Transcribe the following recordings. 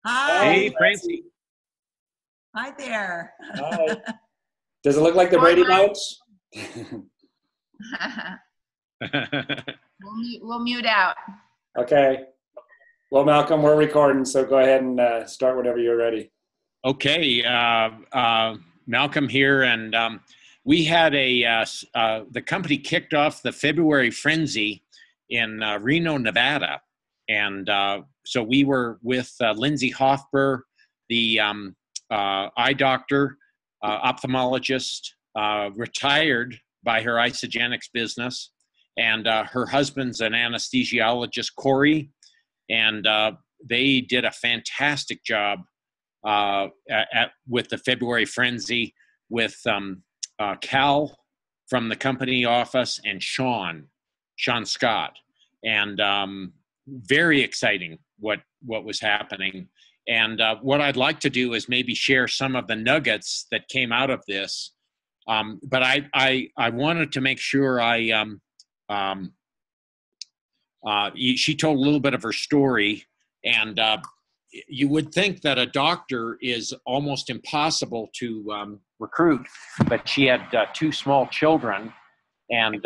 Hi. Hey, Francie. Hi there. Hi. Does it look like the Brady Bunch? We'll mute out. Okay. Well, Malcolm, we're recording, so go ahead and start whenever you're ready. Okay, Malcolm here, and we had the company kicked off the February Frenzy in Reno, Nevada, and so we were with Lindsay Hofber, the eye doctor, ophthalmologist, retired by her Isogenics business, and her husband's an anesthesiologist, Corey, and they did a fantastic job with the February Frenzy with Cal from the company office and Sean Scott, and very exciting what was happening. And what I'd like to do is maybe share some of the nuggets that came out of this. But I wanted to make sure she told a little bit of her story, and you would think that a doctor is almost impossible to recruit, but she had two small children, and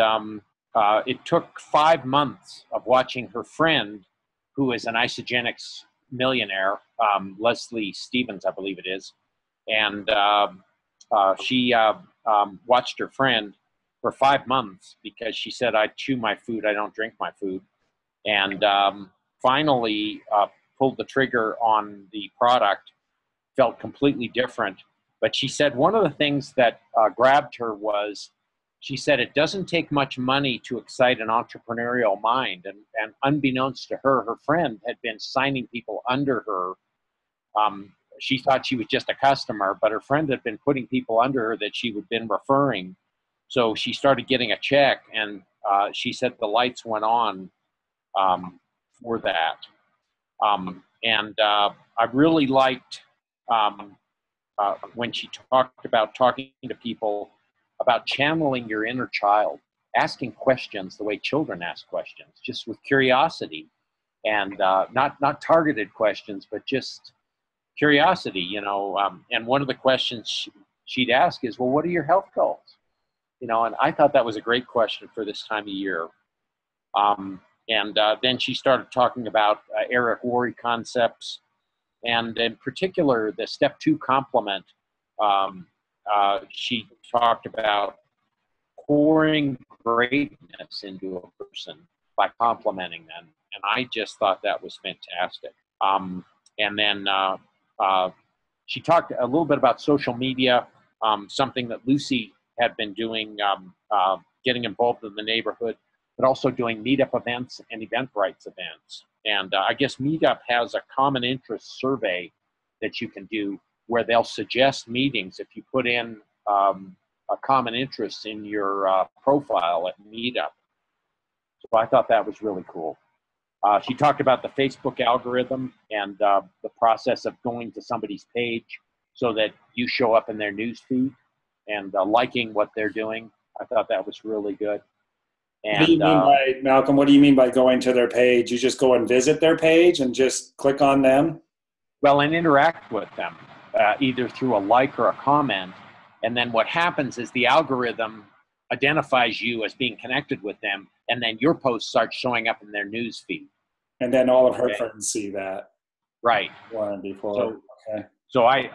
it took 5 months of watching her friend, who is an Isogenics millionaire, Leslie Stevens, I believe it is, and she watched her friend for 5 months because she said, "I chew my food, I don't drink my food," and finally pulled the trigger on the product, felt completely different. But she said one of the things that grabbed her was, she said, it doesn't take much money to excite an entrepreneurial mind. And unbeknownst to her, her friend had been signing people under her. She thought she was just a customer, but her friend had been putting people under her that she had been referring. So she started getting a check, and she said the lights went on for that. And I really liked when she talked about talking to people about channeling your inner child, asking questions the way children ask questions, just with curiosity, and not targeted questions, but just curiosity, you know. And one of the questions she'd ask is, well, what are your health goals? You know, and I thought that was a great question for this time of year. And then she started talking about Eric Worre concepts, and in particular, the step 2 compliment. She talked about pouring greatness into a person by complimenting them, and I just thought that was fantastic. And then she talked a little bit about social media, something that Lucy had been doing, getting involved in the neighborhood, but also doing meetup events and Eventbrite's events. And I guess Meetup has a common interest survey that you can do where they'll suggest meetings if you put in a common interest in your profile at Meetup. So I thought that was really cool. She talked about the Facebook algorithm and the process of going to somebody's page so that you show up in their newsfeed and liking what they're doing. I thought that was really good. And, what do you mean by, Malcolm, what do you mean by going to their page? You just go and visit their page and just click on them? Well, and interact with them, either through a like or a comment. And then what happens is the algorithm identifies you as being connected with them, and then your post starts showing up in their news feed. And then all of her friends see that. Right. Before. So I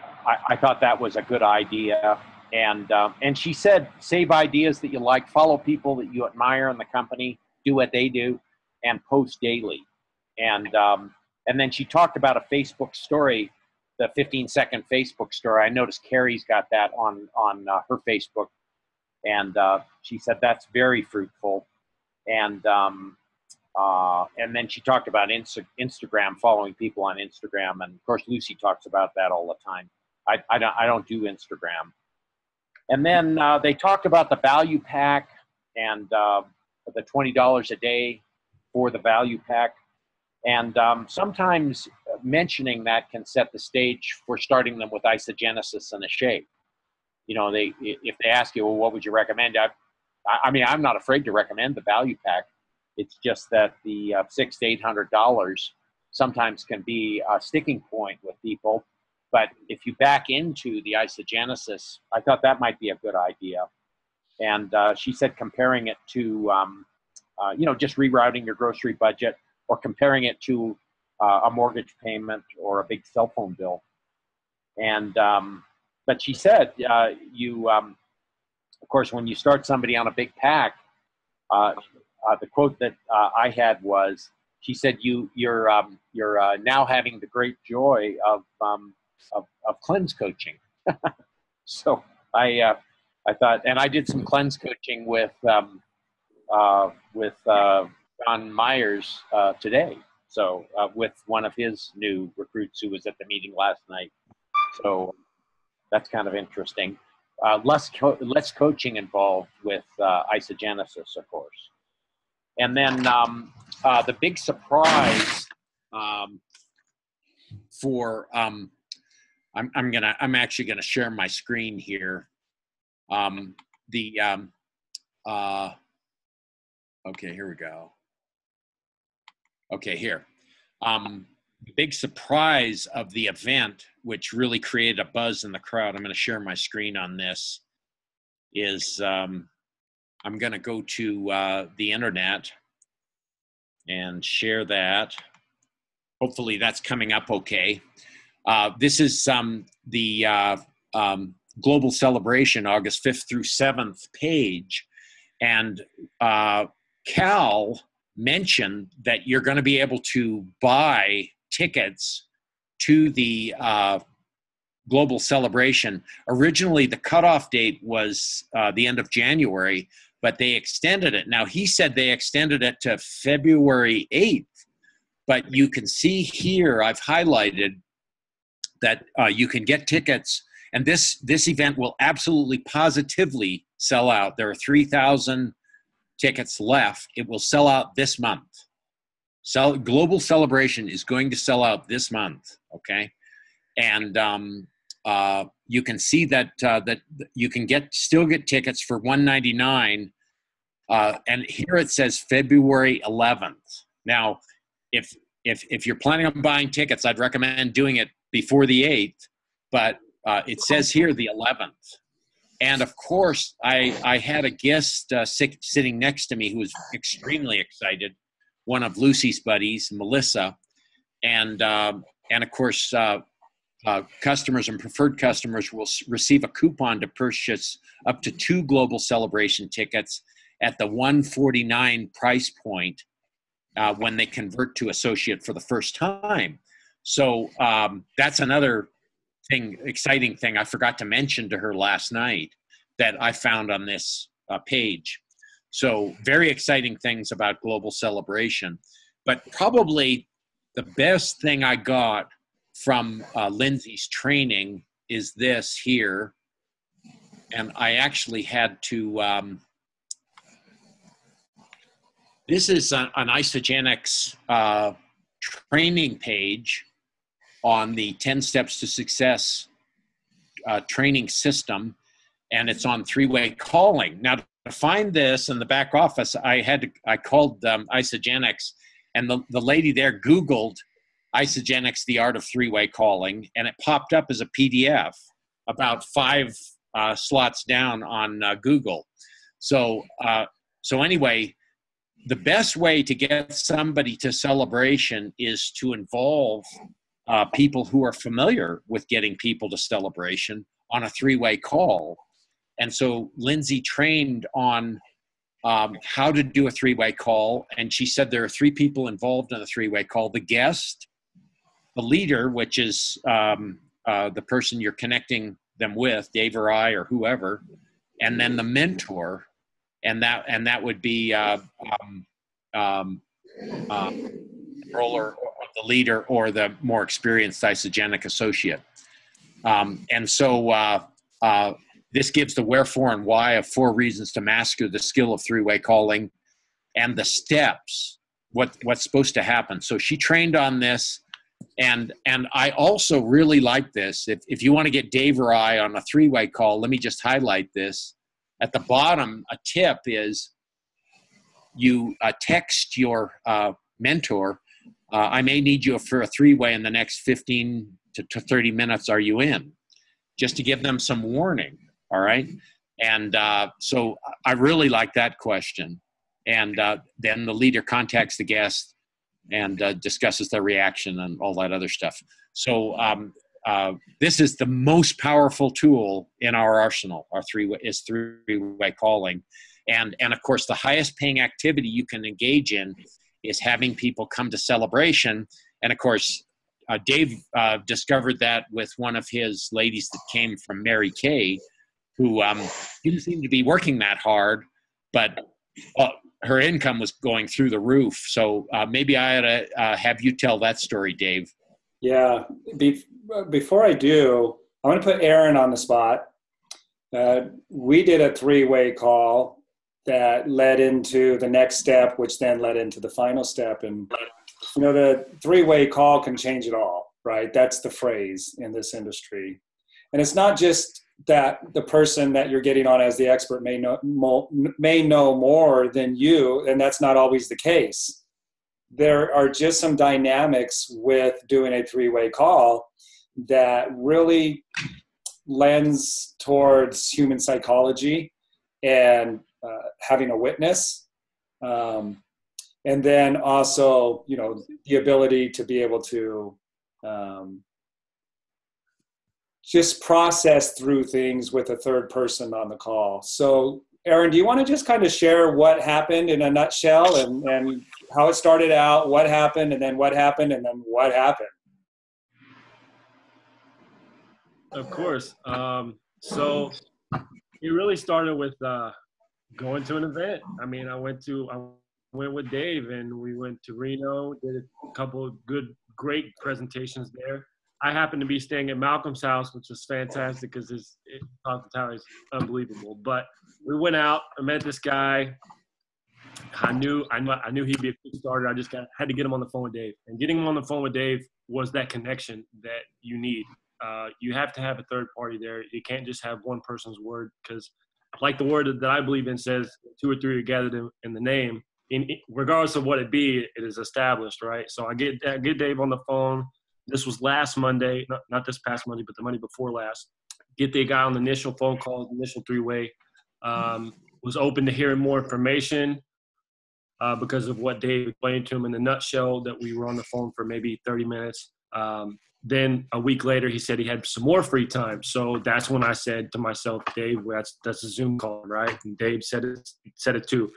thought that was a good idea. And she said, save ideas that you like, follow people that you admire in the company, do what they do, and post daily. And then she talked about a Facebook story, the 15-second Facebook story. I noticed Carrie's got that on her Facebook, and she said that's very fruitful. And then she talked about Instagram, following people on Instagram, and of course Lucy talks about that all the time. I don't do Instagram. And then they talked about the value pack and the $20 a day for the value pack. And sometimes mentioning that can set the stage for starting them with isogenesis and a shake. You know, if they ask you, well, what would you recommend? I mean, I'm not afraid to recommend the value pack. It's just that the $600 to $800 sometimes can be a sticking point with people. But if you back into the isogenesis, I thought that might be a good idea. And she said comparing it to, just rerouting your grocery budget, or comparing it to a mortgage payment or a big cell phone bill. And but she said of course, when you start somebody on a big pack, the quote that I had was, she said, you're now having the great joy of cleanse coaching. So I thought, and I did some cleanse coaching with John Myers today. So with one of his new recruits who was at the meeting last night. So that's kind of interesting. Less coaching involved with isogenesis, of course. And then the big surprise for I'm actually gonna share my screen here. Okay, here we go. Okay, here. The big surprise of the event, which really created a buzz in the crowd, I'm going to share my screen on this, is I'm going to go to the internet and share that. Hopefully that's coming up okay. This is the Global Celebration, August 5th through 7th page. And Cal mentioned that you're going to be able to buy tickets to the Global Celebration. Originally, the cutoff date was the end of January, but they extended it. Now, he said they extended it to February 8th, but you can see here, I've highlighted that you can get tickets, and this event will absolutely positively sell out. There are 3,000 tickets left. It will sell out this month. Global Celebration is going to sell out this month, okay? And you can see that that you can still get tickets for $199, and here it says February 11th. Now, if you're planning on buying tickets, I'd recommend doing it before the 8th, but it says here the 11th. And of course, I had a guest sitting next to me who was extremely excited, one of Lucy's buddies, Melissa, and of course, customers and preferred customers will receive a coupon to purchase up to 2 Global Celebration tickets at the $149 price point when they convert to associate for the first time. So that's another exciting thing I forgot to mention to her last night that I found on this page. So very exciting things about Global Celebration. But probably the best thing I got from Lindsay's training is this here. And I actually had to, this is an Isogenics training page on the 10 Steps to Success training system, and it's on 3-way calling. Now, to find this in the back office, I called Isogenics, and the lady there Googled Isogenics, the art of 3-way calling, and it popped up as a PDF about 5 slots down on Google. So anyway, the best way to get somebody to Celebration is to involve people who are familiar with getting people to Celebration on a 3-way call. And so Lindsay trained on how to do a 3-way call. And she said there are 3 people involved in a 3-way call: the guest, the leader, which is the person you're connecting them with, Dave or I or whoever, and then the mentor. And that would be controller, or the leader, or the more experienced isogenic associate. And so this gives the wherefore and why of 4 reasons to master the skill of 3-way calling, and the steps, what's supposed to happen. So she trained on this, and I also really like this. If you want to get Dave or I on a 3-way call, let me just highlight this. At the bottom, a tip is you text your mentor I may need you for a three-way in the next 15 to 30 minutes. Are you in? Just to give them some warning. All right. And so I really like that question. And then the leader contacts the guest and discusses their reaction and all that other stuff. So this is the most powerful tool in our arsenal. Our three-way calling. And of course, the highest paying activity you can engage in is having people come to celebration. And of course, Dave discovered that with one of his ladies that came from Mary Kay, who didn't seem to be working that hard, but her income was going through the roof. So maybe I ought to have you tell that story, Dave. Yeah. Before I do, I'm going to put Aaron on the spot. We did a three-way call that led into the next step, which then led into the final step. And the three-way call can change it all, right? That's the phrase in this industry. And it's not just that the person that you're getting on as the expert may know more than you, and that's not always the case. There are just some dynamics with doing a three-way call that really lends towards human psychology and having a witness. And then also, the ability to be able to just process through things with a third person on the call. So, Aaron, do you want to just kind of share what happened in a nutshell and how it started out, what happened, and then what happened, and then what happened? Of course. So it really started with going to an event. I mean, I went with Dave, and we went to Reno, did a couple of great presentations there. I happened to be staying at Malcolm's house, which was fantastic because his hospitality is unbelievable. But we went out. I met this guy. I knew he'd be a quick starter. I just had to get him on the phone with Dave. And getting him on the phone with Dave was that connection that you need. You have to have a third party there. You can't just have one person's word, because like the word that I believe in says, 2 or 3 are gathered in the name. Regardless of what it be, it is established, right? So I get Dave on the phone. This was last Monday, not this past Monday, but the Monday before last. Get the guy on the initial phone call, the initial three-way. Was open to hearing more information because of what Dave explained to him in the nutshell, that we were on the phone for maybe 30 minutes. Then a week later, he said he had some more free time. So that's when I said to myself, Dave, that's a Zoom call, right? And Dave said it too.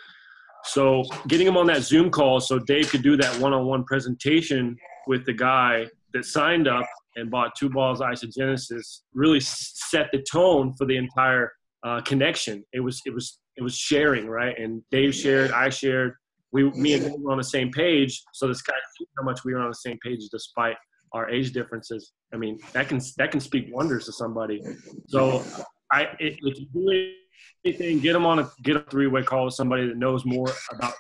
So getting him on that Zoom call so Dave could do that one-on-one presentation with the guy that signed up and bought 2 balls of isogenesis really set the tone for the entire connection. It was sharing, right? And Dave shared, I shared. Me and Dave were on the same page. So this guy knew how much we were on the same page despite our age differences. I mean, that can speak wonders to somebody. So if you do anything, get a three-way call with somebody that knows more about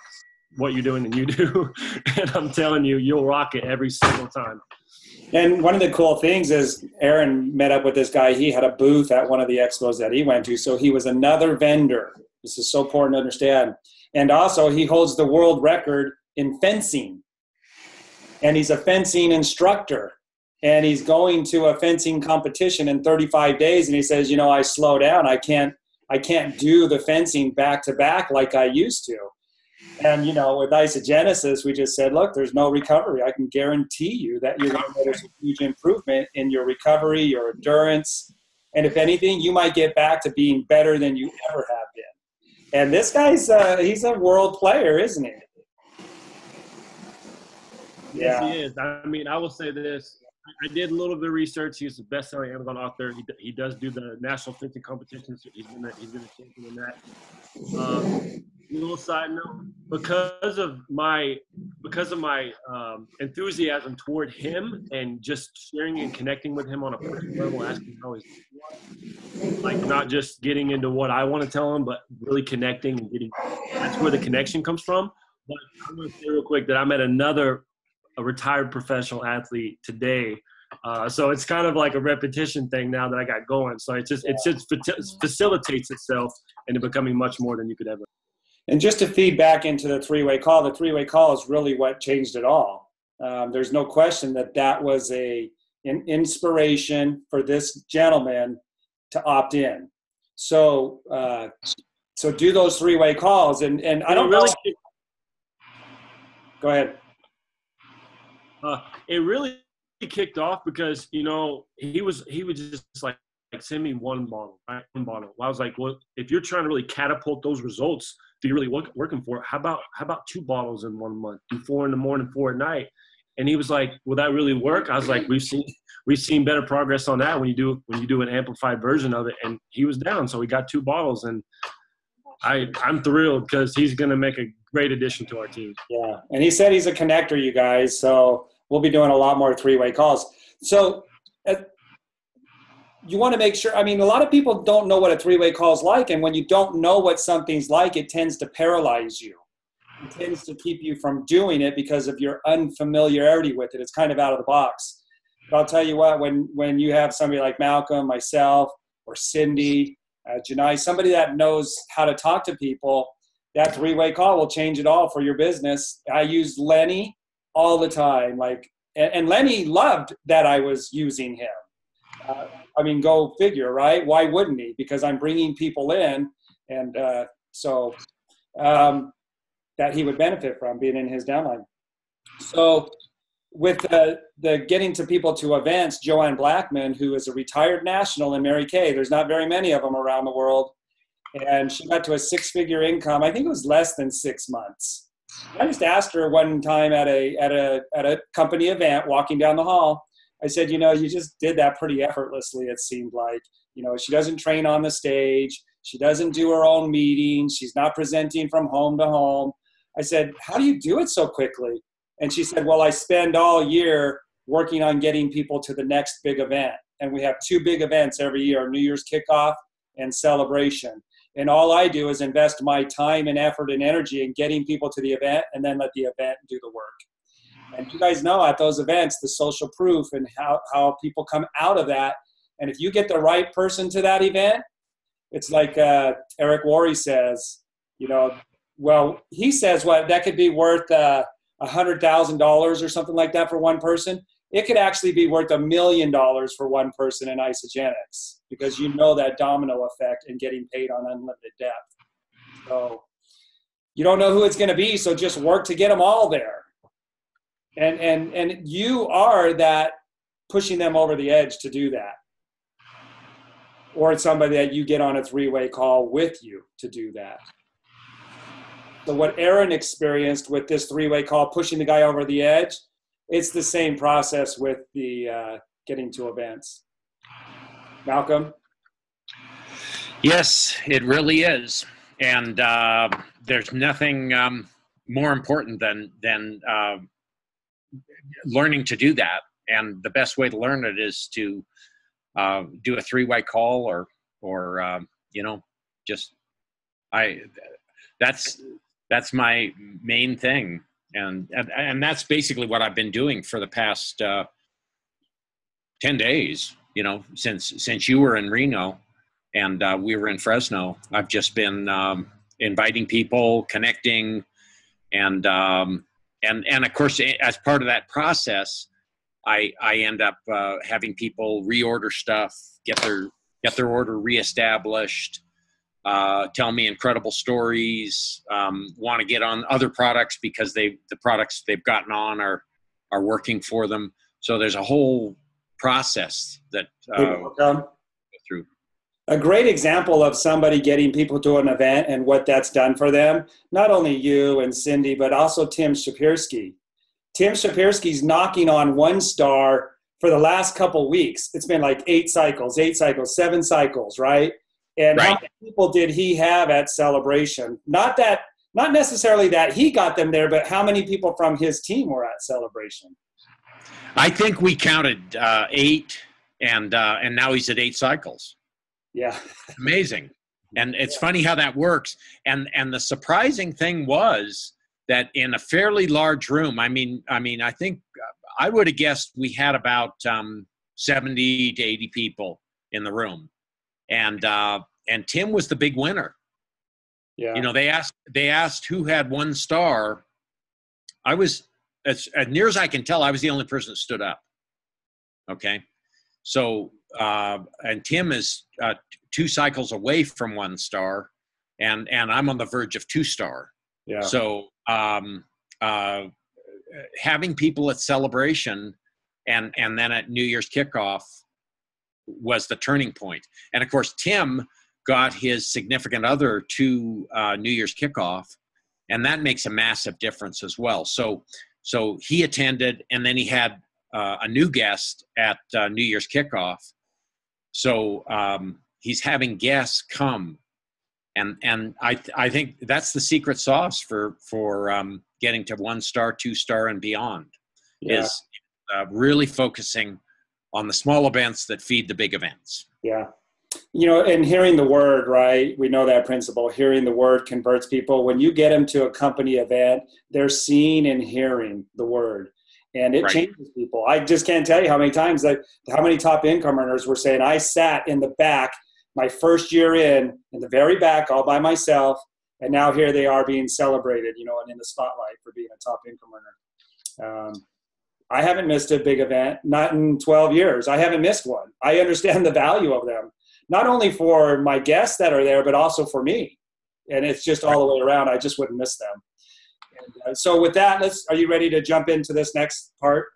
what you're doing than you do. And I'm telling you, you'll rock it every single time. And one of the cool things is Aaron met up with this guy. He had a booth at one of the expos that he went to. So he was another vendor. This is so important to understand. And also he holds the world record in fencing. And he's a fencing instructor. And he's going to a fencing competition in 35 days. And he says, I slow down. I can't do the fencing back to back like I used to. And, with isogenesis, we just said, look, there's no recovery. I can guarantee you that you're going to notice a huge improvement in your recovery, your endurance. And if anything, you might get back to being better than you ever have been. And this guy's, he's a world player, isn't he? Yes, he is. I mean, I will say this. I did a little bit of research. He's a best-selling Amazon author. He does do the national fencing competitions. He's been a champion in that. A little side note: because of my enthusiasm toward him and just sharing and connecting with him on a personal level, asking how he's doing, like not just getting into what I want to tell him, but really connecting and getting. That's where the connection comes from. But I'm going to say real quick that I met a retired professional athlete today. So it's kind of like a repetition thing now that I got going. So it just facilitates itself into becoming much more than you could ever. And just to feed back into the three-way call is really what changed it all. There's no question that that was an inspiration for this gentleman to opt in. So so do those three-way calls, and I don't really, know. Go ahead. It really kicked off because he would just like send me one bottle, right? One bottle. I was like, well, if you're trying to really catapult those results that you're really working for, how about 2 bottles in 1 month? Do 4 in the morning, 4 at night. And he was like, will that really work? I was like, we've seen better progress on that when you do an amplified version of it. And he was down, so we got 2 bottles, and I'm thrilled because he's going to make a great addition to our team. Yeah, and he said he's a connector, you guys. So we'll be doing a lot more three-way calls. So you want to make sure. I mean, a lot of people don't know what a three-way call is like, and when you don't know what something's like, it tends to paralyze you. It tends to keep you from doing it because of your unfamiliarity with it. It's kind of out of the box. But I'll tell you what, when you have somebody like Malcolm, myself, or Cindy, Janai, somebody that knows how to talk to people, that three-way call will change it all for your business. I use Lenny all the time. And Lenny loved that I was using him. I mean, go figure, right? Why wouldn't he? Because I'm bringing people in, and so that he would benefit from being in his downline. So with the getting to people to events, Joanne Blackman, who is a retired national in Mary Kay, there's not very many of them around the world, and she got to a 6-figure income. I think it was less than 6 months. I just asked her one time at a company event, walking down the hall. I said, you just did that pretty effortlessly, it seemed like. She doesn't train on the stage. She doesn't do her own meetings. She's not presenting from home to home. I said, how do you do it so quickly? And she said, well, I spend all year working on getting people to the next big event. And we have 2 big events every year, New Year's kickoff and celebration. And all I do is invest my time and effort and energy in getting people to the event, and then let the event do the work. And you guys know at those events, the social proof and how people come out of that. And if you get the right person to that event, it's like Eric Worre says, well, he says that could be worth $100,000 or something like that for one person. It could actually be worth $1 million for one person in Isogenics, because that domino effect and getting paid on unlimited depth. So you don't know who it's going to be, so just work to get them all there. And you are that pushing them over the edge to do that. Or it's somebody that you get on a 3-way call with you to do that. So what Aaron experienced with this 3-way call, pushing the guy over the edge, it's the same process with the getting to events. Malcolm? Yes, it really is. And there's nothing more important than learning to do that. And the best way to learn it is to do a 3-way call or that's my main thing. And that's basically what I've been doing for the past 10 days, since you were in Reno and we were in Fresno. I've just been inviting people, connecting, and of course, as part of that process, I end up having people reorder stuff, get their order reestablished, tell me incredible stories, want to get on other products because the products they've gotten on are working for them. So there's a whole process that go through. A great example of somebody getting people to an event and what that's done for them, not only you and Cindy, but also Tim Shapirsky. Tim Shapirsky's knocking on 1 star for the last couple weeks. It's been like 8 cycles, 7 cycles, right? And right. How many people did he have at Celebration? Not necessarily that he got them there, but how many people from his team were at Celebration? I think we counted 8, and now he's at 8 cycles. Yeah. Amazing. And it's funny how that works. And the surprising thing was that in a fairly large room, I mean, I think I would have guessed we had about 70 to 80 people in the room. And Tim was the big winner. Yeah. They asked who had 1 star. I was as near as I can tell, I was the only person that stood up. Okay. So, and Tim is 2 cycles away from 1 star, and I'm on the verge of 2 star. Yeah. So, having people at celebration and then at New Year's kickoff was the turning point. And of course, Tim got his significant other to New Year's kickoff, and that makes a massive difference as well. So he attended, and then he had a new guest at New Year's kickoff. So he's having guests come, and I think that's the secret sauce for getting to 1 star, 2 star, and beyond. Yeah. Is really focusing on the small events that feed the big events. Yeah. You know, and hearing the word, right? We know that principle. Hearing the word converts people. When you get them to a company event, they're seeing and hearing the word, and it changes people. I just can't tell you how many times how many top income earners were saying, I sat in the back my first year in the very back all by myself, and now here they are being celebrated, you know, and in the spotlight for being a top income earner. I haven't missed a big event, not in 12 years. I haven't missed one. I understand the value of them, not only for my guests that are there, but also for me. And it's just all the way around. I just wouldn't miss them. And, so with that, are you ready to jump into this next part?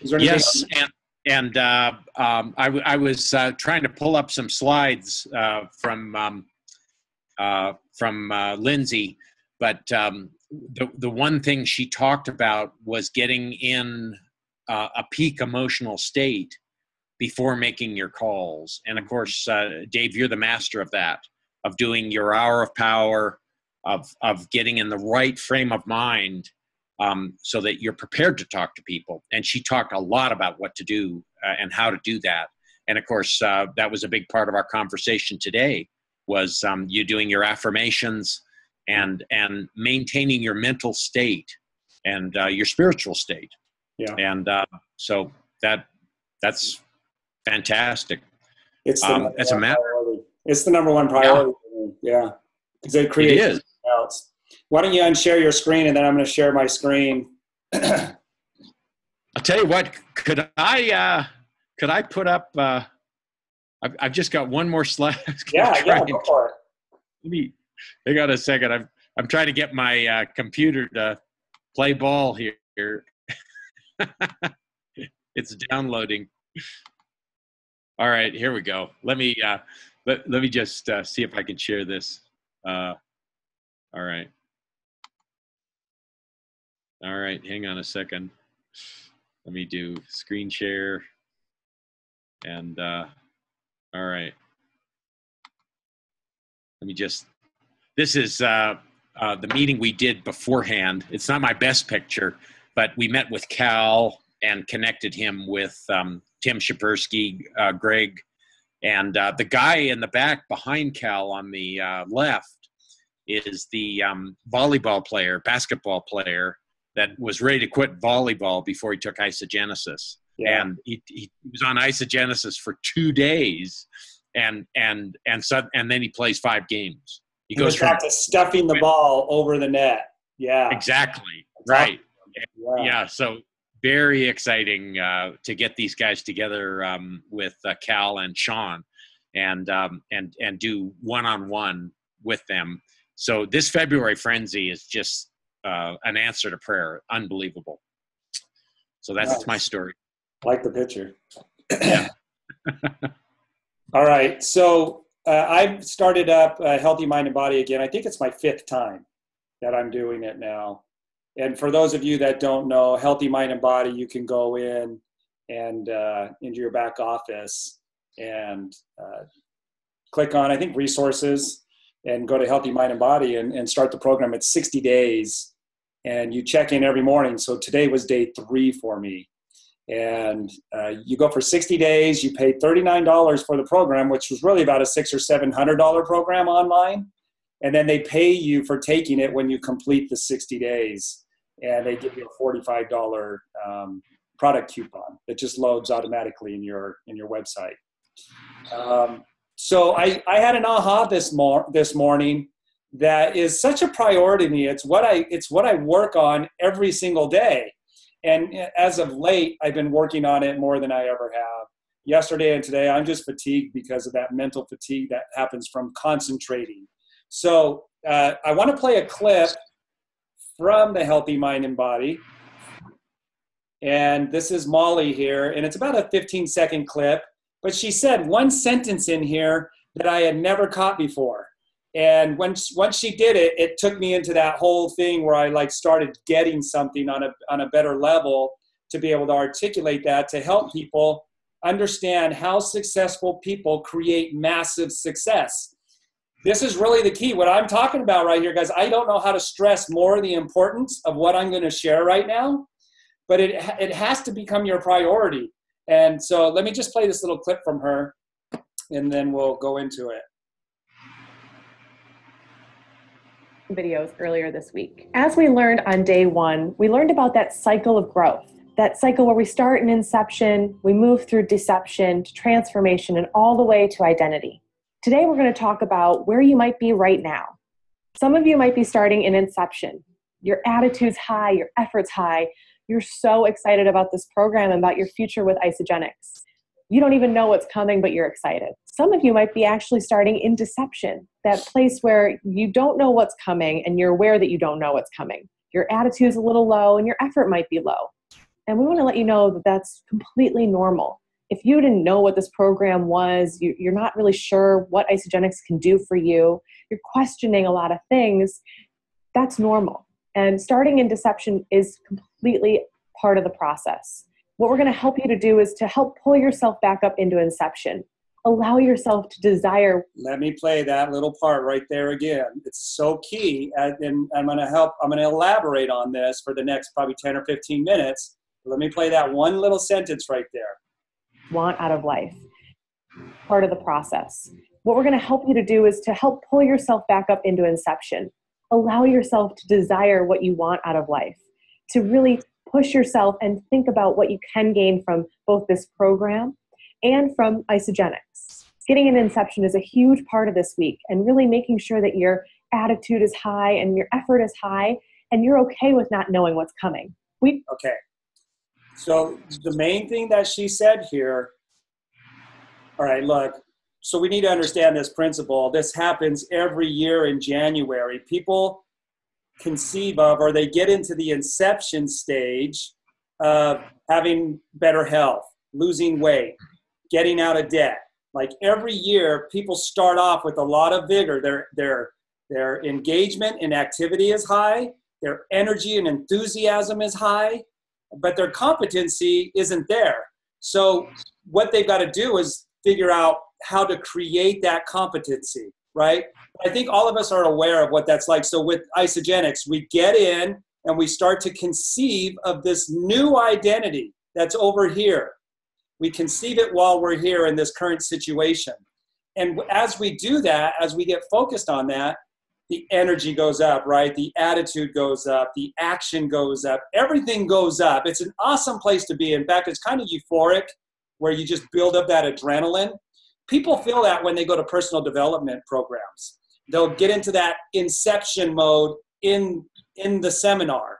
Is there anything yes, I was trying to pull up some slides from Lindsay, but the one thing she talked about was getting in a peak emotional state before making your calls. And of course, Dave, you're the master of that, of doing your hour of power, of getting in the right frame of mind so that you're prepared to talk to people. And she talked a lot about what to do and how to do that. And of course, that was a big part of our conversation today, was you doing your affirmations and maintaining your mental state and your spiritual state. Yeah. And so that's fantastic. It's the as a matter. It's the number one priority. Yeah. Because it creates something else. Why don't you unshare your screen, and then I'm going to share my screen. I'll tell you what, could I put up, I've just got one more slide. Yeah, go for it. Hang on a second. I'm trying to get my computer to play ball here. It's downloading. All right, here we go. Let me let me just see if I can share this. All right. All right, hang on a second. Let me do screen share. And all right. Let me just, this is the meeting we did beforehand. It's not my best picture, but we met with Cal and connected him with Tim Shapersky, Greg, and the guy in the back behind Cal on the left is the basketball player that was ready to quit volleyball before he took isogenesis. Yeah. And he was on isogenesis for 2 days, and then he plays 5 games. He goes back to stuffing the ball over the net. Yeah, exactly. Right. Yeah. So very exciting to get these guys together with Cal and Sean, and do one-on-one with them. So this February frenzy is just an answer to prayer. Unbelievable. So that's my story. Like the picture. Yeah. All right. So I've started up Healthy Mind and Body again. I think it's my 5th time that I'm doing it now. And for those of you that don't know, Healthy Mind and Body, you can go in and into your back office and click on, I think, resources, and go to Healthy Mind and Body and start the program. It's 60 days, and you check in every morning. So today was day 3 for me. And you go for 60 days, you pay $39 for the program, which was really about a $600 or $700 program online. And then they pay you for taking it when you complete the 60 days. And they give you a $45 product coupon that just loads automatically in your website. So I had an aha this morning that is such a priority to me. It's what I work on every single day. And as of late, I've been working on it more than I ever have. Yesterday and today, I'm just fatigued because of that mental fatigue that happens from concentrating. So I want to play a clip from the Healthy Mind and Body. And this is Molly here, and it's about a 15-second clip. But she said one sentence in here that I had never caught before. And once she did it, it took me into that whole thing where I started getting something on a better level to be able to articulate that, to help people understand how successful people create massive success. This is really the key. What I'm talking about right here, guys, I don't know how to stress more the importance of what I'm going to share right now, but it has to become your priority. And so let me just play this little clip from her, and then we'll go into it. Videos earlier this week. As we learned on day one, we learned about that cycle of growth, that cycle where we start in inception, we move through deception to transformation and all the way to identity. Today, we're going to talk about where you might be right now. Some of you might be starting in inception. Your attitude's high, your effort's high. You're so excited about this program and about your future with Isagenix. You don't even know what's coming, but you're excited. Some of you might be actually starting in deception, that place where you don't know what's coming and you're aware that you don't know what's coming. Your attitude's a little low and your effort might be low. And we want to let you know that that's completely normal. If you didn't know what this program was, you're not really sure what Isagenix can do for you, you're questioning a lot of things, that's normal. And starting in deception is completely part of the process. What we're going to help you to do is to help pull yourself back up into inception. Allow yourself to desire. Let me play that little part right there again. It's so key. And I'm going to elaborate on this for the next probably 10 or 15 minutes. Let me play that one little sentence right there. Want out of life. Part of the process. What we're going to help you to do is to help pull yourself back up into inception. Allow yourself to desire what you want out of life. To really push yourself and think about what you can gain from both this program and from Isagenix. Getting an inception is a huge part of this week, and really making sure that your attitude is high and your effort is high and you're okay with not knowing what's coming. Okay. So the main thing that she said here, all right, look, so we need to understand this principle. This happens every year in January. People conceive of, or they get into the inception stage of having better health, losing weight, getting out of debt. Like every year, people start off with a lot of vigor. Their engagement and activity is high. Their energy and enthusiasm is high, but their competency isn't there. So what they've got to do is figure out how to create that competency, right? I think all of us are aware of what that's like. So with Isagenix, we get in and we start to conceive of this new identity that's over here. We conceive it while we're here in this current situation. And as we do that, as we get focused on that, the energy goes up, right? The attitude goes up, the action goes up, everything goes up. It's an awesome place to be. In fact, it's kind of euphoric, where you just build up that adrenaline. People feel that when they go to personal development programs. They'll get into that inception mode in the seminar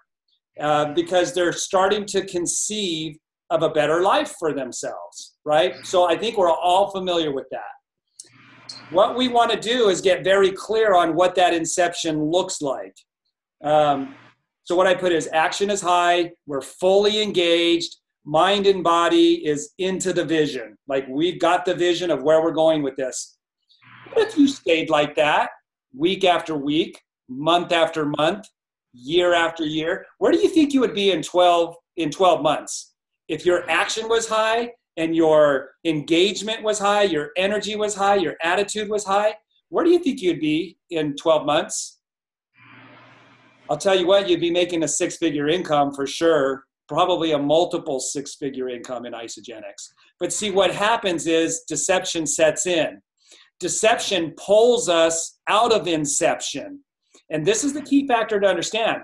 because they're starting to conceive of a better life for themselves, right? So I think we're all familiar with that. What we want to do is get very clear on what that inception looks like. So what I put is action is high, we're fully engaged, mind and body is into the vision. Like we've got the vision of where we're going with this. What if you stayed like that week after week, month after month, year after year? Where do you think you would be in 12 months? If your action was high and your engagement was high, your energy was high, your attitude was high, where do you think you'd be in 12 months? I'll tell you what, you'd be making a six-figure income for sure, probably a multiple six-figure income in Isagenix. But see, what happens is deception sets in. Deception pulls us out of inception. And this is the key factor to understand.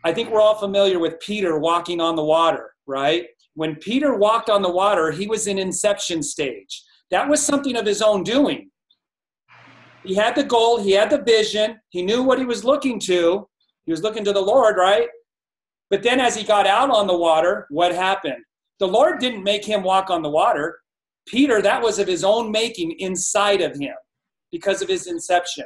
I think we're all familiar with Peter walking on the water, right? When Peter walked on the water, he was in inception stage. That was something of his own doing. He had the goal. He had the vision. He knew what he was looking to. He was looking to the Lord, right? But then as he got out on the water, what happened? The Lord didn't make him walk on the water. Peter, that was of his own making inside of him because of his inception.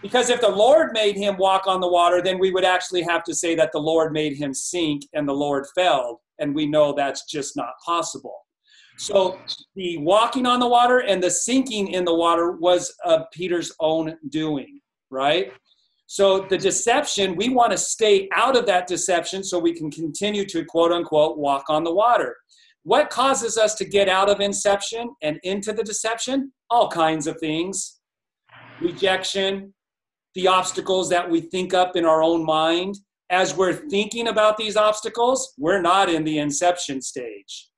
Because if the Lord made him walk on the water, then we would actually have to say that the Lord made him sink and the Lord fell. And we know that's just not possible. So the walking on the water and the sinking in the water was of Peter's own doing, right? So the deception, we want to stay out of that deception so we can continue to, quote unquote, walk on the water. What causes us to get out of inception and into the deception? All kinds of things. Rejection, the obstacles that we think up in our own mind. As we're thinking about these obstacles, we're not in the inception stage.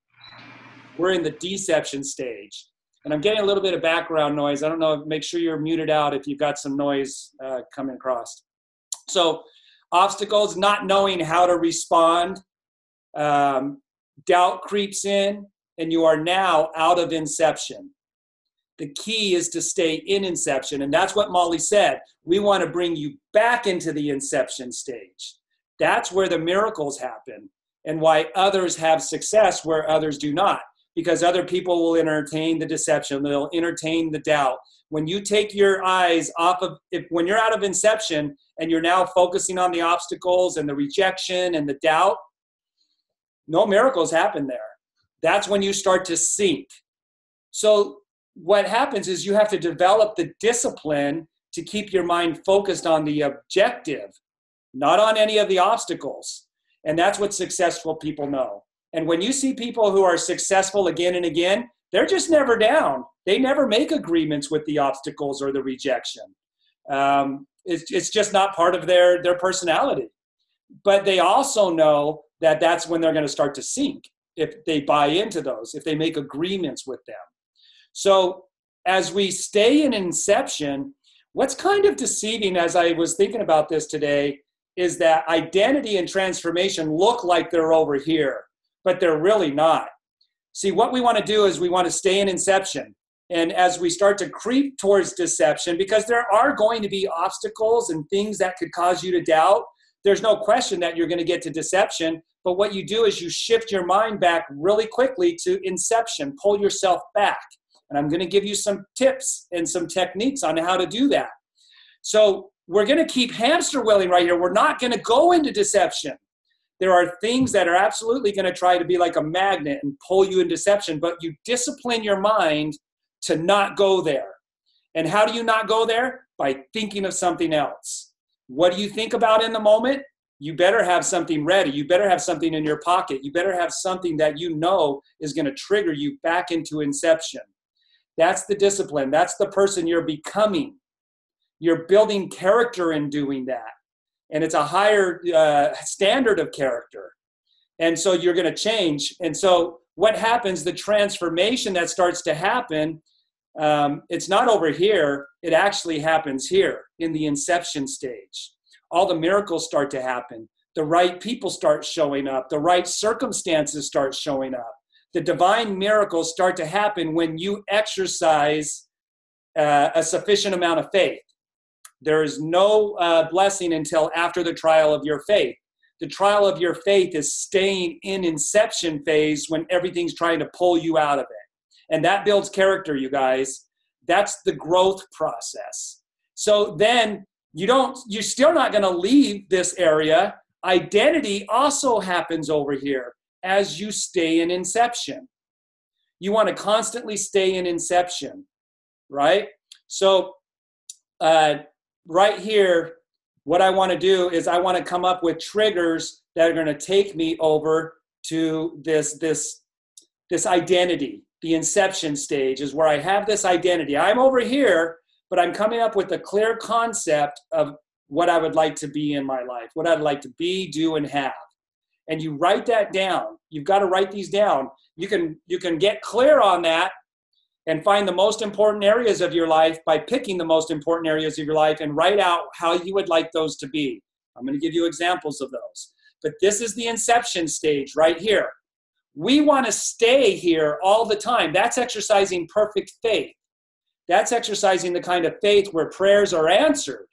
We're in the deception stage. And I'm getting a little bit of background noise. I don't know, make sure you're muted out if you've got some noise coming across. So obstacles, not knowing how to respond, doubt creeps in, and you are now out of inception. The key is to stay in inception, and that's what Molly said. We want to bring you back into the inception stage. That's where the miracles happen and why others have success where others do not. Because other people will entertain the deception. They'll entertain the doubt. When you take your eyes off of, when you're out of inception and you're now focusing on the obstacles and the rejection and the doubt, no miracles happen there. That's when you start to sink. So what happens is you have to develop the discipline to keep your mind focused on the objective, not on any of the obstacles. And that's what successful people know. And when you see people who are successful again and again, they're just never down. They never make agreements with the obstacles or the rejection. It's just not part of their personality. But they also know that that's when they're going to start to sink if they buy into those, if they make agreements with them. So as we stay in inception, what's kind of deceiving, as I was thinking about this today, is that identity and transformation look like they're over here, but they're really not. See, what we want to do is we want to stay in inception. And as we start to creep towards deception, because there are going to be obstacles and things that could cause you to doubt, there's no question that you're going to get to deception. But what you do is you shift your mind back really quickly to inception, pull yourself back. And I'm going to give you some tips and some techniques on how to do that. So we're going to keep hamster wheeling right here. We're not going to go into deception. There are things that are absolutely going to try to be like a magnet and pull you in deception, but you discipline your mind to not go there. And how do you not go there? By thinking of something else. What do you think about in the moment? You better have something ready. You better have something in your pocket. You better have something that you know is going to trigger you back into inception. That's the discipline. That's the person you're becoming. You're building character in doing that. And it's a higher standard of character. And so you're going to change. And so what happens, the transformation that starts to happen, it's not over here. It actually happens here in the inception stage. All the miracles start to happen. The right people start showing up. The right circumstances start showing up. The divine miracles start to happen when you exercise a sufficient amount of faith. There is no blessing until after the trial of your faith. The trial of your faith is staying in inception phase when everything's trying to pull you out of it. And that builds character, you guys. That's the growth process. So then you're still not going to leave this area. Identity also happens over here as you stay in inception. You want to constantly stay in inception, right? So right here, what I want to do is I want to come up with triggers that are going to take me over to this identity. The inception stage is where I have this identity. I'm over here, but I'm coming up with a clear concept of what I would like to be in my life, what I'd like to be, do, and have. And you write that down. You've got to write these down. You can get clear on that and find the most important areas of your life by picking the most important areas of your life and write out how you would like those to be. I'm going to give you examples of those. But this is the inception stage right here. We want to stay here all the time. That's exercising perfect faith. That's exercising the kind of faith where prayers are answered.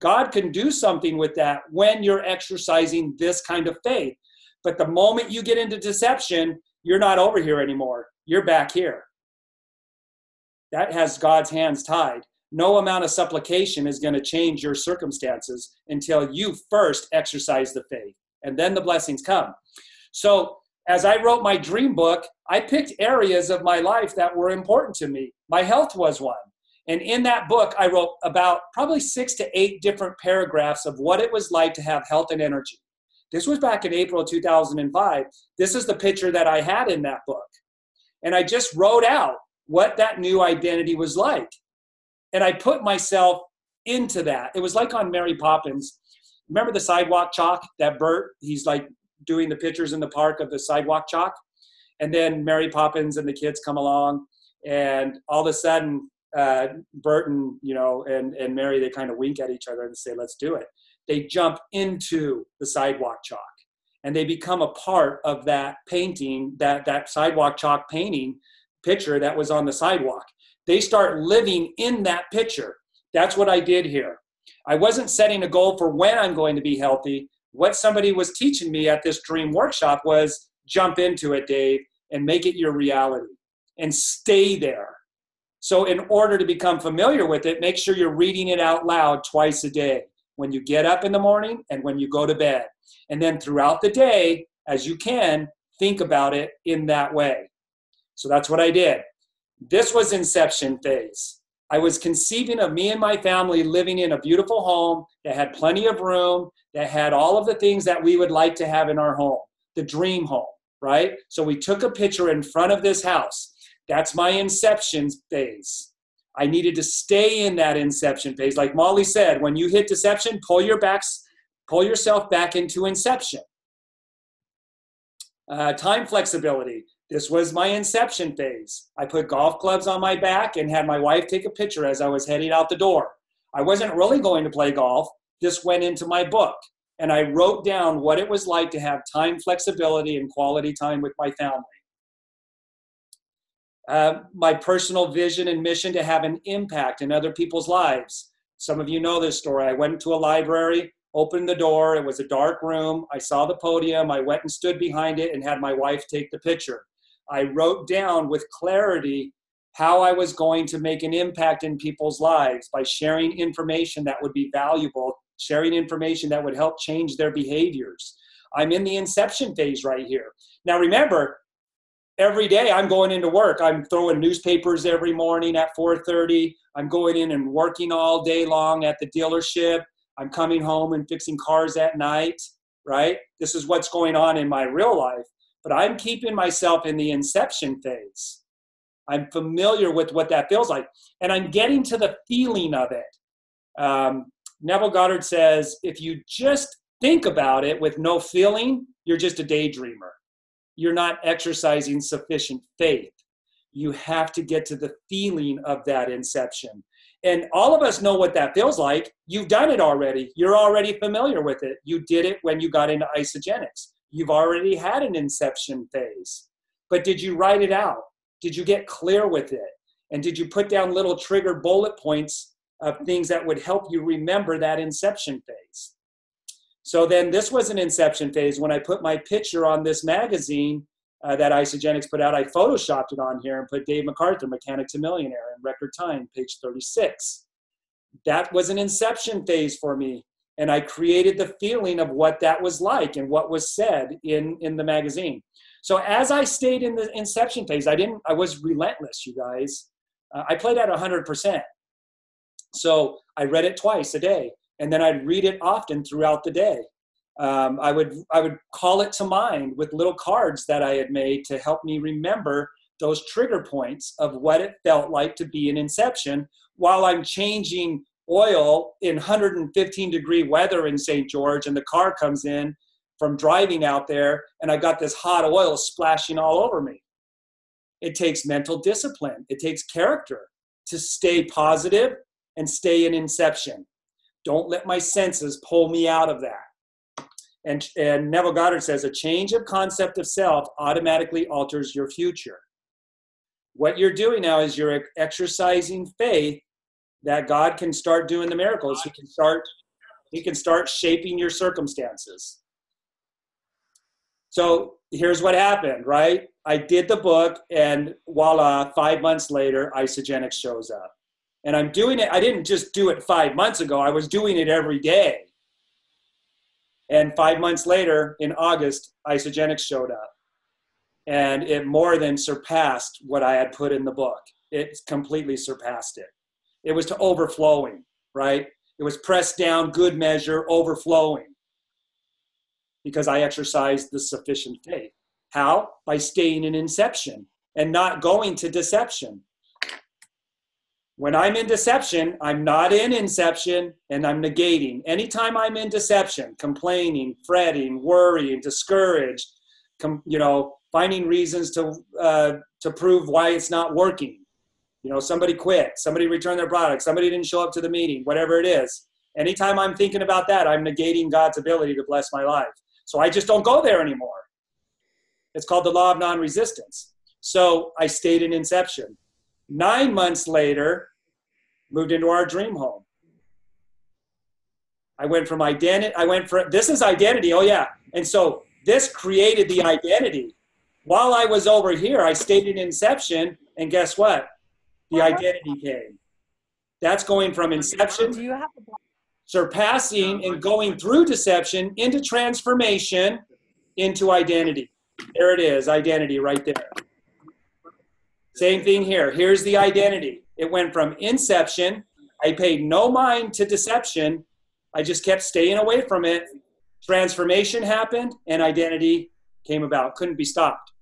God can do something with that when you're exercising this kind of faith. But the moment you get into deception, you're not over here anymore. You're back here. That has God's hands tied. No amount of supplication is going to change your circumstances until you first exercise the faith, and then the blessings come. So as I wrote my dream book, I picked areas of my life that were important to me. My health was one. And in that book, I wrote about probably 6 to 8 different paragraphs of what it was like to have health and energy. This was back in April of 2005. This is the picture that I had in that book. And I just wrote out what that new identity was like. And I put myself into that. It was like on Mary Poppins. Remember the sidewalk chalk, that Bert, he's like doing the pictures in the park of the sidewalk chalk. And then Mary Poppins and the kids come along, and all of a sudden, Bert and, and Mary, they kind of wink at each other and say, let's do it. They jump into the sidewalk chalk, and they become a part of that painting, that sidewalk chalk painting picture that was on the sidewalk. They start living in that picture. That's what I did here. I wasn't setting a goal for when I'm going to be healthy. What somebody was teaching me at this dream workshop was jump into it, Dave, and make it your reality and stay there. So in order to become familiar with it, make sure you're reading it out loud twice a day, when you get up in the morning and when you go to bed. And then throughout the day, as you can, think about it in that way. So that's what I did. This was Inception phase. I was conceiving of me and my family living in a beautiful home that had plenty of room, that had all of the things that we would like to have in our home, the dream home, right? So we took a picture in front of this house. That's my Inception phase. I needed to stay in that Inception phase. Like Molly said, when you hit deception, pull yourself back into Inception. Time flexibility. This was my Inception phase. I put golf clubs on my back and had my wife take a picture as I was heading out the door. I wasn't really going to play golf. This went into my book. And I wrote down what it was like to have time flexibility and quality time with my family. My personal vision and mission to have an impact in other people's lives. Some of you know this story. I went to a library, opened the door. It was a dark room. I saw the podium. I went and stood behind it and had my wife take the picture. I wrote down with clarity how I was going to make an impact in people's lives by sharing information that would be valuable, sharing information that would help change their behaviors. I'm in the Inception phase right here. Now remember, every day I'm going into work. I'm throwing newspapers every morning at 4:30. I'm going in and working all day long at the dealership. I'm coming home and fixing cars at night, right? This is what's going on in my real life. But I'm keeping myself in the Inception phase. I'm familiar with what that feels like. And I'm getting to the feeling of it. Neville Goddard says, if you just think about it with no feeling, you're just a daydreamer. You're not exercising sufficient faith. You have to get to the feeling of that Inception. And all of us know what that feels like. You've done it already. You're already familiar with it. You did it when you got into isogenics. You've already had an Inception phase. But did you write it out? Did you get clear with it? And did you put down little trigger bullet points of things that would help you remember that Inception phase? So then this was an Inception phase. When I put my picture on this magazine that Isogenics put out, I photoshopped it on here and put Dave MacArthur, Mechanic to Millionaire, in record time, page 36. That was an Inception phase for me. And I created the feeling of what that was like and what was said in the magazine. So as I stayed in the Inception phase, I was relentless, you guys. I played at 100%. So I read it twice a day, and then I'd read it often throughout the day. I would call it to mind with little cards that I had made to help me remember those trigger points of what it felt like to be in Inception while I'm changing oil in 115-degree weather in St. George, and the car comes in from driving out there, and I got this hot oil splashing all over me. It takes mental discipline. It takes character to stay positive and stay in Inception. Don't let my senses pull me out of that. And Neville Goddard says, a change of concept of self automatically alters your future. What you're doing now is you're exercising faith that God can start doing the miracles. He can start shaping your circumstances. So here's what happened, right? I did the book, and voila, 5 months later, Isogenics shows up. And I'm doing it. I didn't just do it 5 months ago. I was doing it every day. And 5 months later, in August, Isogenics showed up. And it more than surpassed what I had put in the book. It completely surpassed it. It was to overflowing, right? It was pressed down, good measure, overflowing. Because I exercised the sufficient faith. How? By staying in inception and not going to deception. When I'm in deception, I'm not in inception, and I'm negating. Anytime I'm in deception, complaining, fretting, worrying, discouraged, finding reasons to prove why it's not working. Somebody quit, somebody returned their product, somebody didn't show up to the meeting, whatever it is. Anytime I'm thinking about that, I'm negating God's ability to bless my life. So I just don't go there anymore. It's called the law of non-resistance. So I stayed in inception. 9 months later, moved into our dream home. I went from identity. This is identity. Oh yeah. And so this created the identity. While I was over here, I stayed in inception, and guess what? The identity came. That's going from inception, surpassing, and going through deception into transformation, into identity. There it is, identity right there. Same thing here. Here's the identity. It went from inception. I paid no mind to deception. I just kept staying away from it. Transformation happened, and identity came about. Couldn't be stopped.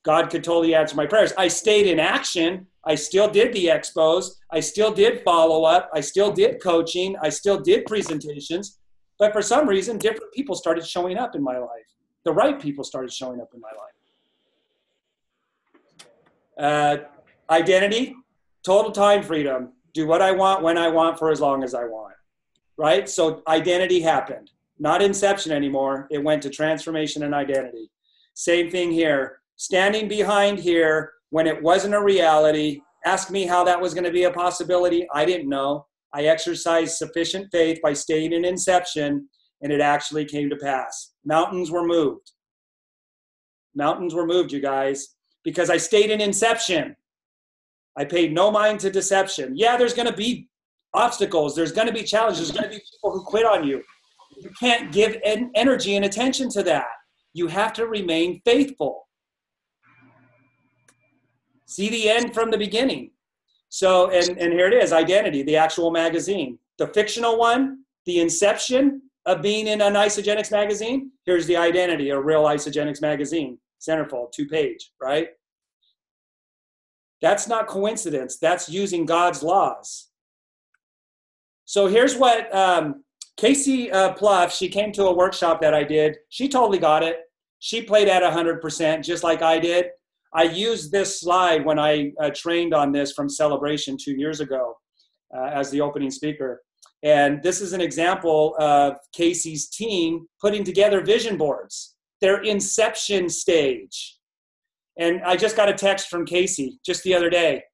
God could totally answer my prayers. I stayed in action. I still did the expos. I still did follow-up. I still did coaching. I still did presentations. But for some reason, different people started showing up in my life. The right people started showing up in my life. Identity, total time freedom. Do what I want, when I want, for as long as I want. Right? So identity happened. Not inception anymore. It went to transformation and identity. Same thing here. Standing behind here when it wasn't a reality. Ask me how that was going to be a possibility. I didn't know. I exercised sufficient faith by staying in inception, and it actually came to pass. Mountains were moved. Mountains were moved, you guys, because I stayed in inception. I paid no mind to deception. Yeah, there's going to be obstacles. There's going to be challenges. There's going to be people who quit on you. You can't give energy and attention to that. You have to remain faithful. See the end from the beginning. So, and here it is, Identity, the actual magazine. The fictional one, the inception of being in an Isogenics magazine. Here's the Identity, a real Isogenics magazine. Centerfold, 2-page, right? That's not coincidence. That's using God's laws. So here's what Casey Pluff, she came to a workshop that I did. She totally got it. She played at 100%, just like I did. I used this slide when I trained on this from Celebration 2 years ago as the opening speaker. And this is an example of Casey's team putting together vision boards, their inception stage. And I just got a text from Casey just the other day.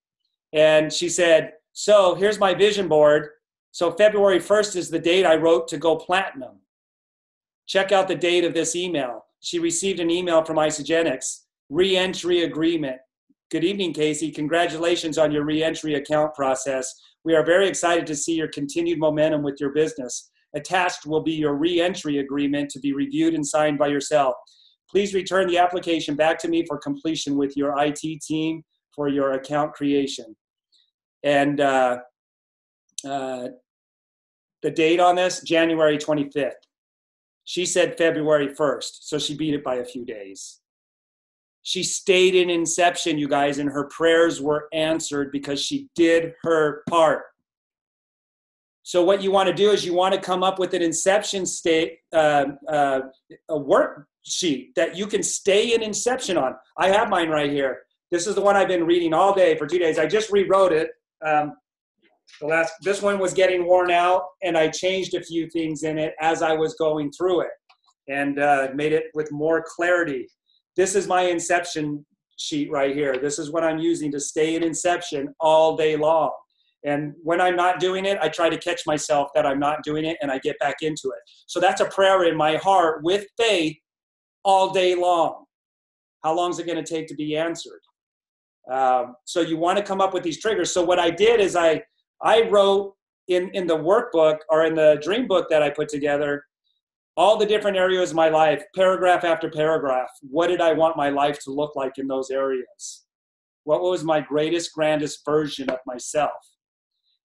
And she said, so here's my vision board. So February 1st is the date I wrote to go platinum. Check out the date of this email. She received an email from Isogenics. Re-entry agreement. Good evening, Casey. Congratulations on your re-entry account process. We are very excited to see your continued momentum with your business. Attached will be your re-entry agreement to be reviewed and signed by yourself. Please return the application back to me for completion with your IT team for your account creation. And the date on this, January 25th. She said February 1st, so she beat it by a few days. She stayed in inception, you guys, and her prayers were answered because she did her part. So what you want to do is you want to come up with an inception state, a worksheet that you can stay in inception on. I have mine right here. This is the one I've been reading all day for 2 days. I just rewrote it. This one was getting worn out, and I changed a few things in it as I was going through it and made it with more clarity. This is my inception sheet right here. This is what I'm using to stay in Inception all day long. And when I'm not doing it, I try to catch myself that I'm not doing it, and I get back into it. So that's a prayer in my heart with faith all day long. How long is it going to take to be answered? So you want to come up with these triggers. So what I did is I wrote in the workbook, or in the dream book that I put together, all the different areas of my life, paragraph after paragraph. What did I want my life to look like in those areas? What was my greatest, grandest version of myself?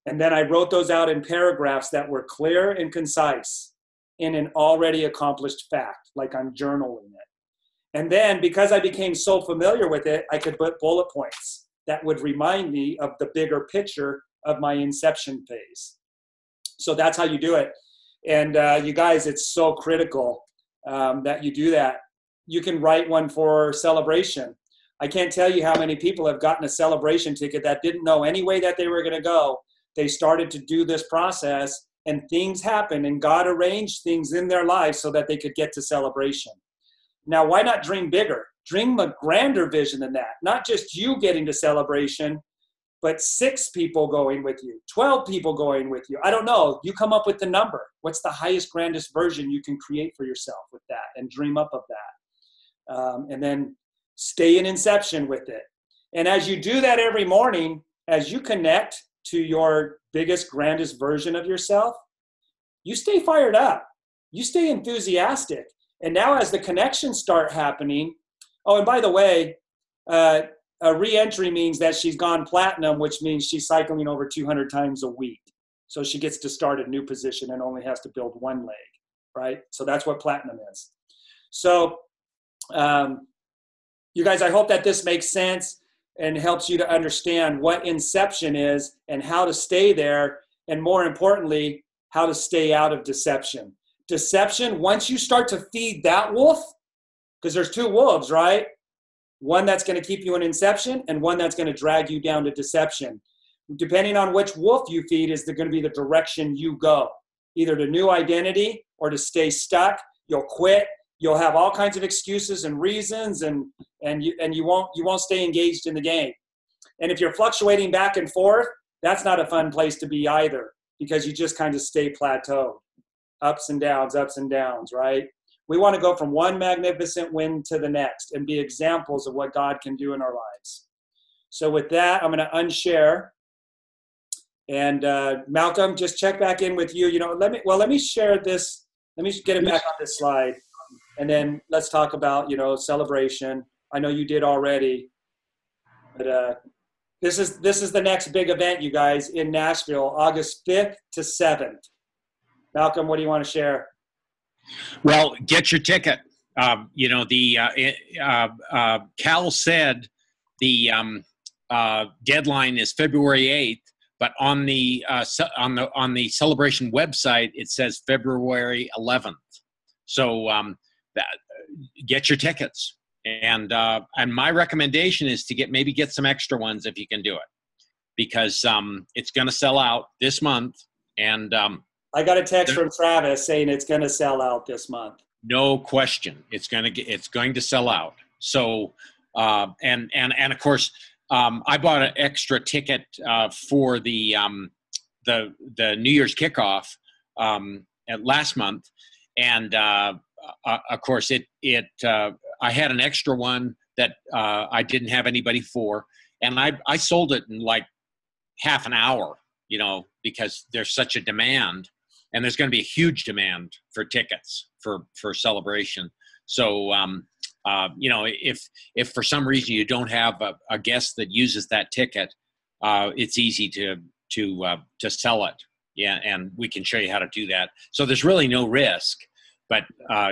And then I wrote those out in paragraphs that were clear and concise in an already accomplished fact, like I'm journaling it. And then because I became so familiar with it, I could put bullet points that would remind me of the bigger picture of my inception phase. So that's how you do it. And you guys, it's so critical that you do that. You can write one for celebration. I can't tell you how many people have gotten a celebration ticket that didn't know any way that they were going to go. They started to do this process, and things happened, and God arranged things in their lives so that they could get to celebration. Now, why not dream bigger? Dream a grander vision than that. Not just you getting to celebration, but 6 people going with you, 12 people going with you. I don't know. You come up with the number. What's the highest, grandest version you can create for yourself with that, and dream up of that. And then stay in Inception with it. And as you do that every morning, as you connect to your biggest, grandest version of yourself, you stay fired up. You stay enthusiastic. And now as the connections start happening, oh, and by the way, a re-entry means that she's gone platinum, which means she's cycling over 200 times a week. So she gets to start a new position and only has to build one leg, right? So that's what platinum is. So you guys, I hope that this makes sense and helps you to understand what Inception is and how to stay there, and more importantly, how to stay out of deception. Deception, once you start to feed that wolf, because there's 2 wolves, right? One that's going to keep you in Inception and one that's going to drag you down to deception. Depending on which wolf you feed is going to be the direction you go, either to new identity or to stay stuck. You'll quit. You'll have all kinds of excuses and reasons, and you won't stay engaged in the game. And if you're fluctuating back and forth, that's not a fun place to be either, because you just kind of stay plateaued, ups and downs, right? We want to go from one magnificent win to the next and be examples of what God can do in our lives. So with that, I'm going to unshare. And Malcolm, just check back in with you. Let me share this. Let me get it back on this slide. And then let's talk about, celebration. I know you did already, but this is the next big event, you guys, in Nashville, August 5th to 7th. Malcolm, what do you want to share? Well, get your ticket. Cal said the deadline is February 8th, but on the celebration website it says February 11th. So get your tickets, and my recommendation is to get some extra ones if you can do it, because it's going to sell out this month, and I got a text from Travis saying it's going to sell out this month. No question, it's going to sell out. So and of course, I bought an extra ticket for the New Year's kickoff last month, and of course I had an extra one that I didn't have anybody for, and I sold it in like half an hour, because there's such a demand. And there's going to be a huge demand for tickets for celebration. So, if for some reason you don't have a guest that uses that ticket, it's easy to sell it. Yeah, and we can show you how to do that. So there's really no risk, but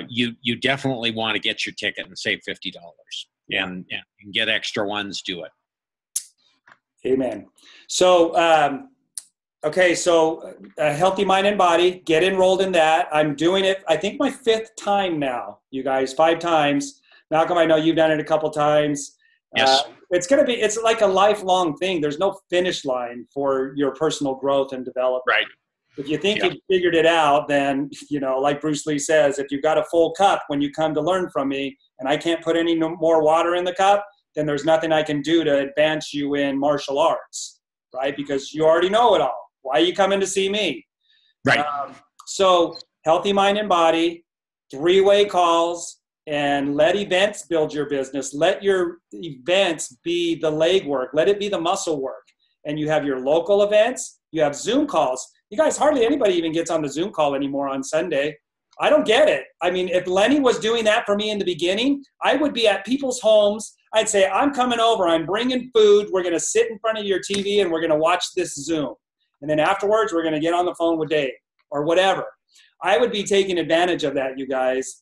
you definitely want to get your ticket and save $50 and get extra ones. Do it. Amen. So. Okay, so Healthy Mind and Body, get enrolled in that. I'm doing it, I think, my 5th time now, you guys, 5 times. Malcolm, I know you've done it a couple times. Yes. It's like a lifelong thing. There's no finish line for your personal growth and development. Right. If you think you've figured it out, then, like Bruce Lee says, if you've got a full cup when you come to learn from me and I can't put any more water in the cup, then there's nothing I can do to advance you in martial arts, right? Because you already know it all. Why are you coming to see me? Right. So healthy mind and body, 3-way calls, and let events build your business. Let your events be the legwork. Let it be the muscle work. And you have your local events. You have Zoom calls. You guys, hardly anybody even gets on the Zoom call anymore on Sunday. I don't get it. I mean, if Lenny was doing that for me in the beginning, I would be at people's homes. I'd say, I'm coming over. I'm bringing food. We're going to sit in front of your TV and we're going to watch this Zoom. And then afterwards, we're going to get on the phone with Dave or whatever. I would be taking advantage of that, you guys,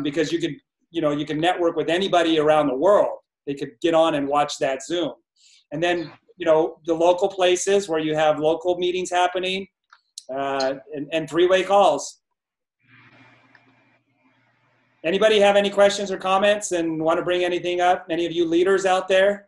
because you can network with anybody around the world. They could get on and watch that Zoom. And then, the local places where you have local meetings happening, and 3-way calls. Anybody have any questions or comments and want to bring anything up? Any of you leaders out there?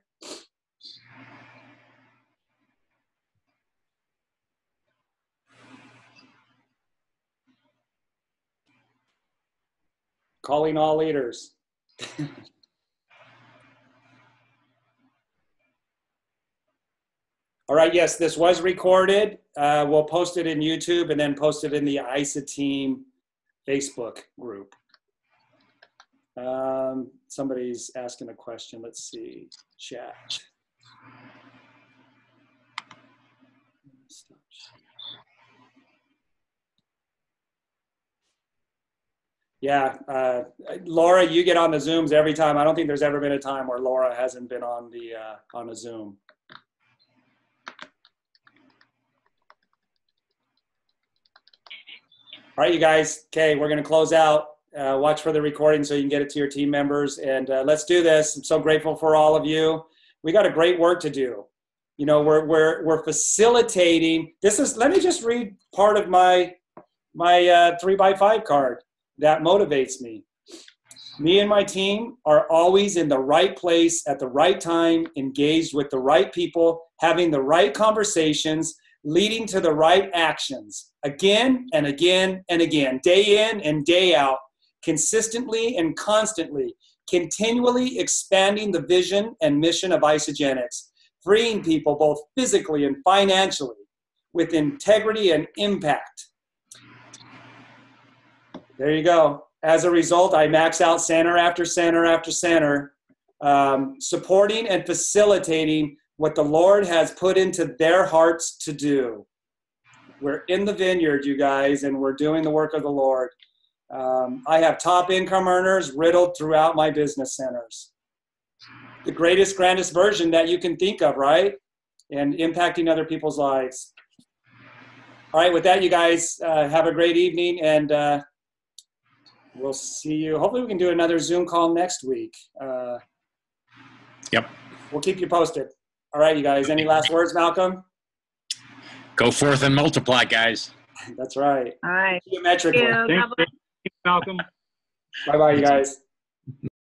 Calling all leaders. All right, yes, this was recorded. We'll post it in YouTube and then post it in the ISA team Facebook group. Somebody's asking a question. Let's see, chat. Yeah, Laura, you get on the Zooms every time. I don't think there's ever been a time where Laura hasn't been on a Zoom. All right, you guys. Okay, we're going to close out. Watch for the recording so you can get it to your team members. And let's do this. I'm so grateful for all of you. We got a great work to do. We're facilitating. Let me just read part of my 3x5 card that motivates me. Me and my team are always in the right place at the right time, engaged with the right people, having the right conversations, leading to the right actions again and again and again, day in and day out, consistently and constantly, continually expanding the vision and mission of Isogenics, freeing people both physically and financially with integrity and impact. There you go. As a result, I max out center after center after center, supporting and facilitating what the Lord has put into their hearts to do. We're in the vineyard, you guys, and we're doing the work of the Lord. I have top income earners riddled throughout my business centers. The greatest, grandest version that you can think of, right? And impacting other people's lives. All right, with that, you guys, have a great evening, and we'll see you. Hopefully we can do another Zoom call next week. Yep. We'll keep you posted. All right, you guys. Any last words, Malcolm? Go forth and multiply, guys. That's right. All right. Geometrically. Thank you. Thanks, Malcolm. Bye-bye, you guys.